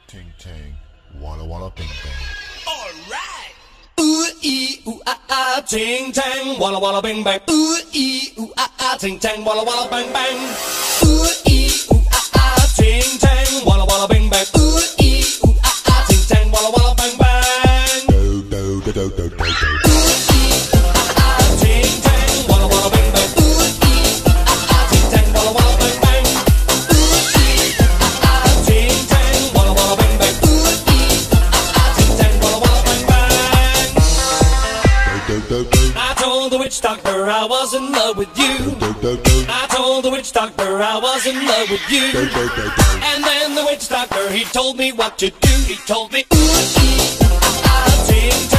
Ting tang, walla walla bing bang. Alright! Ooh ee ooh ah ah, ting tang, walla walla bing bang. Ooh ee ooh ah ah, ting tang, walla walla bang bang. Ooh ee ooh ah ah, ting tang, walla walla bing bang. Ooh ee ooh ah ah, ting tang, walla walla bang bang. Do do do do do do do. I told the witch doctor I was in love with you. I told the witch doctor I was in love with you. And then the witch doctor, he told me what to do. He told me, ooh, ee, ah, ah, ting, ting.